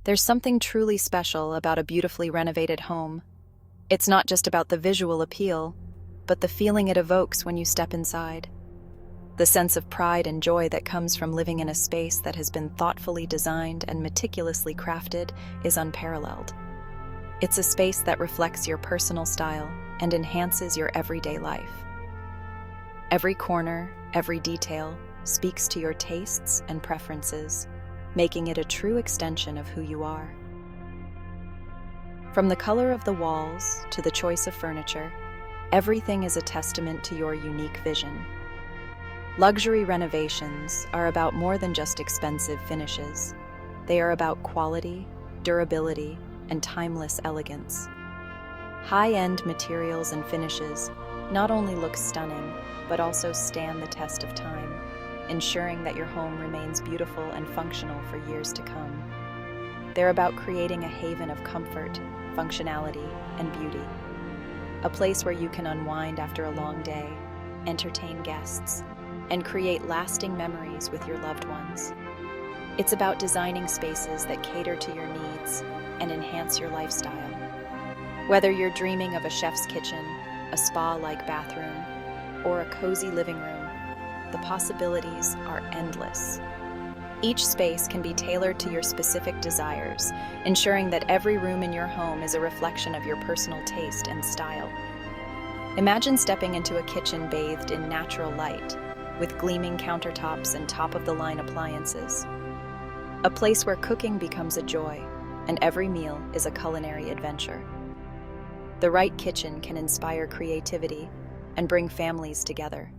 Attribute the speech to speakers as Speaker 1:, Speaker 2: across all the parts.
Speaker 1: There's something truly special about a beautifully renovated home. It's not just about the visual appeal, but the feeling it evokes when you step inside. The sense of pride and joy that comes from living in a space that has been thoughtfully designed and meticulously crafted is unparalleled. It's a space that reflects your personal style and enhances your everyday life. Every corner, every detail speaks to your tastes and preferences, making it a true extension of who you are. From the color of the walls to the choice of furniture, everything is a testament to your unique vision. Luxury renovations are about more than just expensive finishes. They are about quality, durability, and timeless elegance. High-end materials and finishes not only look stunning, but also stand the test of time, ensuring that your home remains beautiful and functional for years to come. They're about creating a haven of comfort, functionality, and beauty. A place where you can unwind after a long day, entertain guests, and create lasting memories with your loved ones. It's about designing spaces that cater to your needs and enhance your lifestyle. Whether you're dreaming of a chef's kitchen, a spa-like bathroom, or a cozy living room, the possibilities are endless. Each space can be tailored to your specific desires, ensuring that every room in your home is a reflection of your personal taste and style. Imagine stepping into a kitchen bathed in natural light, with gleaming countertops and top-of-the-line appliances. A place where cooking becomes a joy, and every meal is a culinary adventure. The right kitchen can inspire creativity and bring families together.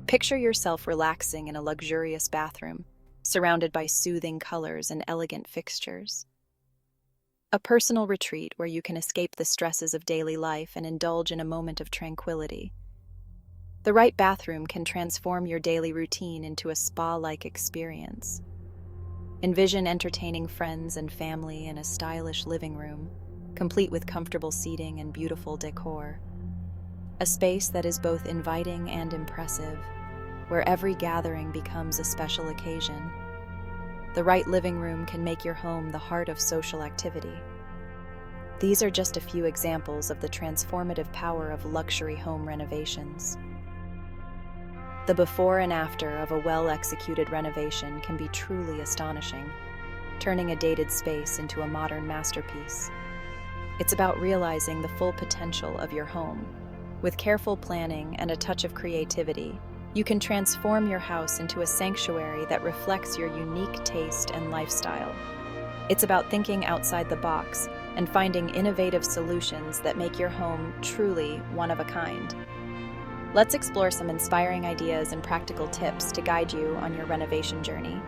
Speaker 1: Picture yourself relaxing in a luxurious bathroom, surrounded by soothing colors and elegant fixtures. A personal retreat where you can escape the stresses of daily life and indulge in a moment of tranquility. The right bathroom can transform your daily routine into a spa-like experience. Envision entertaining friends and family in a stylish living room, complete with comfortable seating and beautiful decor. A space that is both inviting and impressive, where every gathering becomes a special occasion. The right living room can make your home the heart of social activity. These are just a few examples of the transformative power of luxury home renovations. The before and after of a well-executed renovation can be truly astonishing, turning a dated space into a modern masterpiece. It's about realizing the full potential of your home. With careful planning and a touch of creativity, you can transform your house into a sanctuary that reflects your unique taste and lifestyle. It's about thinking outside the box and finding innovative solutions that make your home truly one of a kind. Let's explore some inspiring ideas and practical tips to guide you on your renovation journey.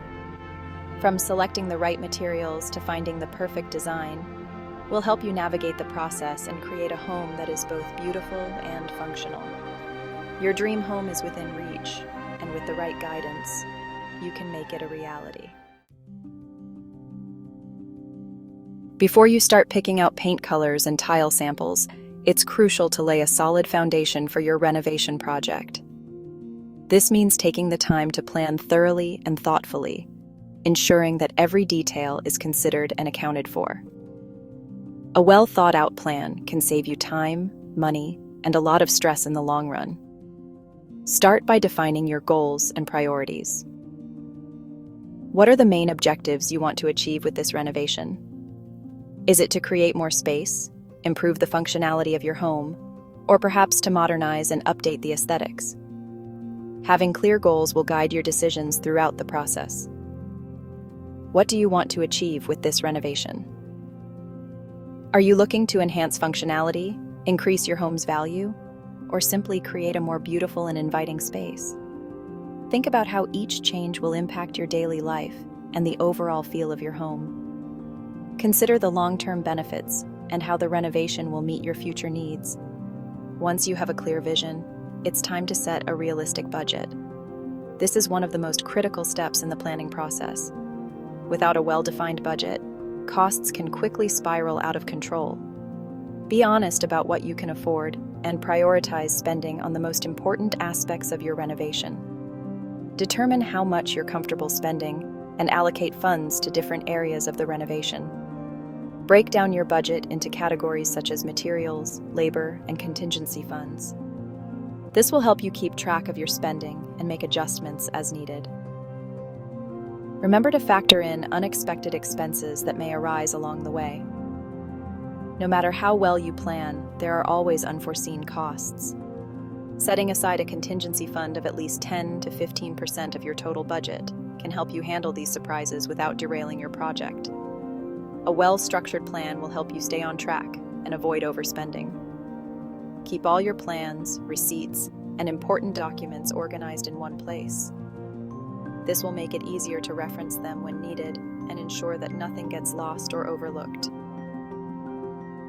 Speaker 1: From selecting the right materials to finding the perfect design, we'll help you navigate the process and create a home that is both beautiful and functional. Your dream home is within reach, and with the right guidance, you can make it a reality. Before you start picking out paint colors and tile samples, it's crucial to lay a solid foundation for your renovation project. This means taking the time to plan thoroughly and thoughtfully, ensuring that every detail is considered and accounted for. A well-thought-out plan can save you time, money, and a lot of stress in the long run. Start by defining your goals and priorities. What are the main objectives you want to achieve with this renovation? Is it to create more space, improve the functionality of your home, or perhaps to modernize and update the aesthetics? Having clear goals will guide your decisions throughout the process. What do you want to achieve with this renovation? Are you looking to enhance functionality, increase your home's value, or simply create a more beautiful and inviting space? Think about how each change will impact your daily life and the overall feel of your home. Consider the long-term benefits and how the renovation will meet your future needs. Once you have a clear vision, it's time to set a realistic budget. This is one of the most critical steps in the planning process. Without a well-defined budget, costs can quickly spiral out of control. Be honest about what you can afford and prioritize spending on the most important aspects of your renovation. Determine how much you're comfortable spending and allocate funds to different areas of the renovation. Break down your budget into categories such as materials, labor, and contingency funds. This will help you keep track of your spending and make adjustments as needed. Remember to factor in unexpected expenses that may arise along the way. No matter how well you plan, there are always unforeseen costs. Setting aside a contingency fund of at least 10 to 15% of your total budget can help you handle these surprises without derailing your project. A well-structured plan will help you stay on track and avoid overspending. Keep all your plans, receipts, and important documents organized in one place. This will make it easier to reference them when needed and ensure that nothing gets lost or overlooked.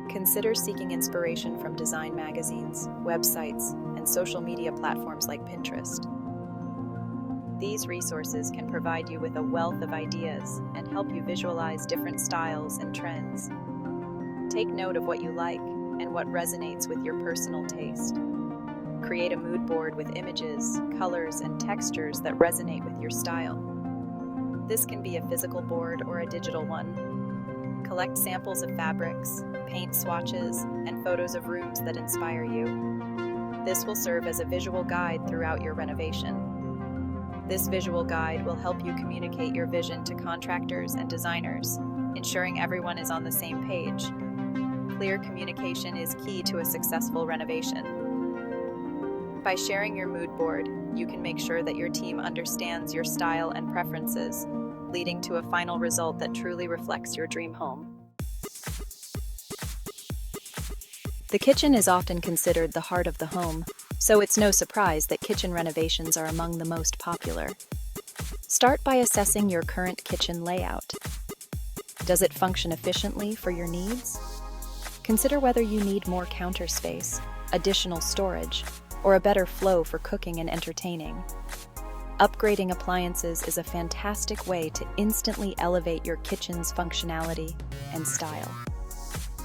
Speaker 1: Consider seeking inspiration from design magazines, websites, and social media platforms like Pinterest. These resources can provide you with a wealth of ideas and help you visualize different styles and trends. Take note of what you like and what resonates with your personal taste. Create a mood board with images, colors, and textures that resonate with your style. This can be a physical board or a digital one. Collect samples of fabrics, paint swatches, and photos of rooms that inspire you. This will serve as a visual guide throughout your renovation. This visual guide will help you communicate your vision to contractors and designers, ensuring everyone is on the same page. Clear communication is key to a successful renovation. By sharing your mood board, you can make sure that your team understands your style and preferences, leading to a final result that truly reflects your dream home. The kitchen is often considered the heart of the home, so it's no surprise that kitchen renovations are among the most popular. Start by assessing your current kitchen layout. Does it function efficiently for your needs? Consider whether you need more counter space, additional storage, or a better flow for cooking and entertaining. Upgrading appliances is a fantastic way to instantly elevate your kitchen's functionality and style.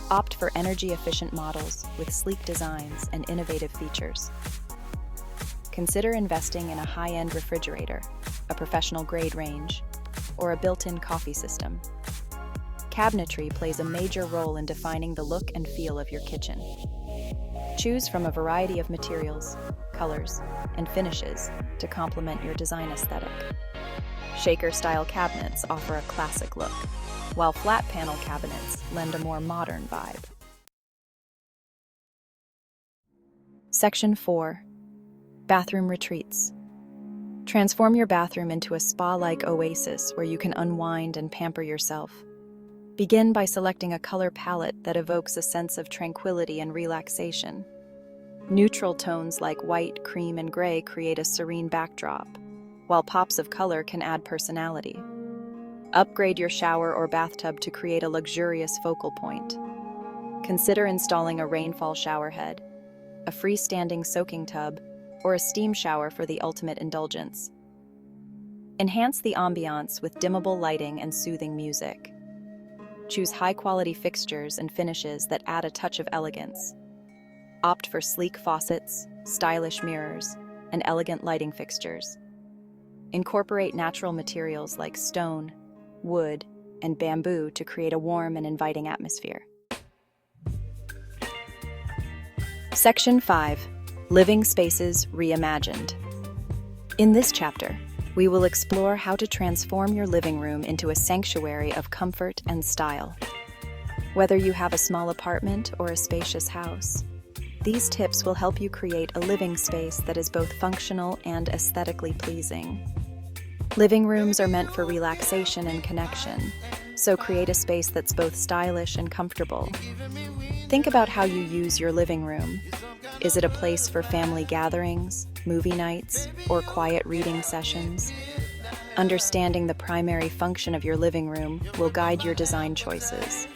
Speaker 1: Opt for energy-efficient models with sleek designs and innovative features. Consider investing in a high-end refrigerator, a professional-grade range, or a built-in coffee system. Cabinetry plays a major role in defining the look and feel of your kitchen. Choose from a variety of materials, colors, and finishes to complement your design aesthetic. Shaker-style cabinets offer a classic look, while flat panel cabinets lend a more modern vibe. Section 4. Bathroom Retreats. Transform your bathroom into a spa-like oasis where you can unwind and pamper yourself. Begin by selecting a color palette that evokes a sense of tranquility and relaxation. Neutral tones like white, cream, and gray create a serene backdrop, while pops of color can add personality. Upgrade your shower or bathtub to create a luxurious focal point. Consider installing a rainfall shower head, a freestanding soaking tub, or a steam shower for the ultimate indulgence. Enhance the ambiance with dimmable lighting and soothing music. Choose high-quality fixtures and finishes that add a touch of elegance. Opt for sleek faucets, stylish mirrors, and elegant lighting fixtures. Incorporate natural materials like stone, wood, and bamboo to create a warm and inviting atmosphere. Section 5. Living Spaces Reimagined. In this chapter, we will explore how to transform your living room into a sanctuary of comfort and style. Whether you have a small apartment or a spacious house, these tips will help you create a living space that is both functional and aesthetically pleasing. Living rooms are meant for relaxation and connection, so create a space that's both stylish and comfortable. Think about how you use your living room. Is it a place for family gatherings, movie nights, or quiet reading sessions? Understanding the primary function of your living room will guide your design choices.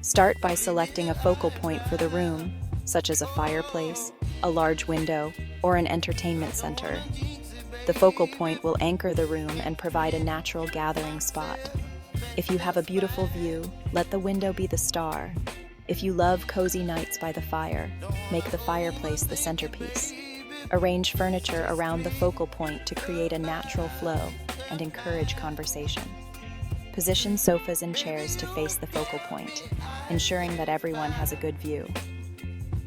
Speaker 1: Start by selecting a focal point for the room, such as a fireplace, a large window, or an entertainment center. The focal point will anchor the room and provide a natural gathering spot. If you have a beautiful view, let the window be the star. If you love cozy nights by the fire, make the fireplace the centerpiece. Arrange furniture around the focal point to create a natural flow, and encourage conversation. Position sofas and chairs to face the focal point, ensuring that everyone has a good view.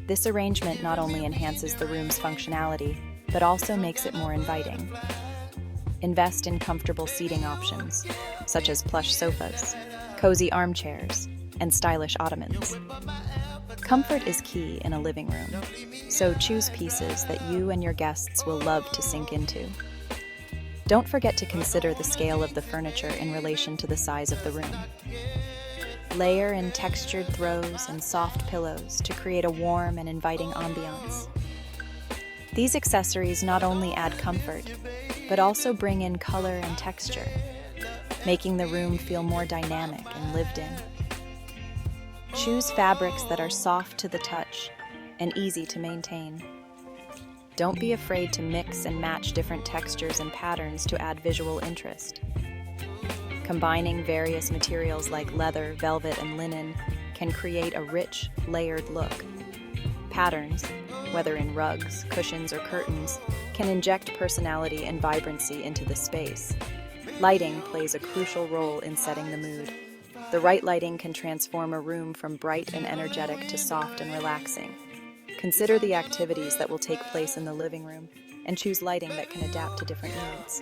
Speaker 1: This arrangement not only enhances the room's functionality, but also makes it more inviting. Invest in comfortable seating options, such as plush sofas, cozy armchairs, and stylish ottomans. Comfort is key in a living room, so choose pieces that you and your guests will love to sink into. Don't forget to consider the scale of the furniture in relation to the size of the room. Layer in textured throws and soft pillows to create a warm and inviting ambiance. These accessories not only add comfort, but also bring in color and texture, making the room feel more dynamic and lived in. Choose fabrics that are soft to the touch and easy to maintain. Don't be afraid to mix and match different textures and patterns to add visual interest. Combining various materials like leather, velvet, and linen can create a rich, layered look. Patterns, whether in rugs, cushions, or curtains, can inject personality and vibrancy into the space. Lighting plays a crucial role in setting the mood. The right lighting can transform a room from bright and energetic to soft and relaxing. Consider the activities that will take place in the living room and choose lighting that can adapt to different needs.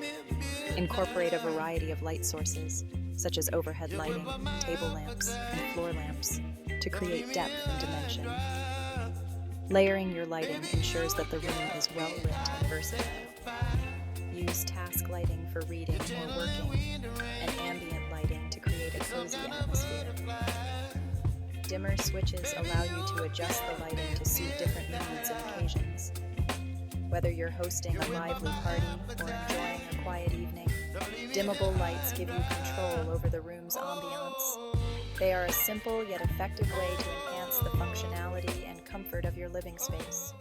Speaker 1: Incorporate a variety of light sources, such as overhead lighting, table lamps, and floor lamps, to create depth and dimension. Layering your lighting ensures that the room is well lit and versatile. Use task lighting for reading or working, and ambient lighting to create a cozy atmosphere. Dimmer switches allow you to adjust the lighting to suit different moods and occasions. Whether you're hosting a lively party or enjoying a quiet evening, dimmable lights give you control over the room's ambiance. They are a simple yet effective way to enhance the functionality and comfort of your living space.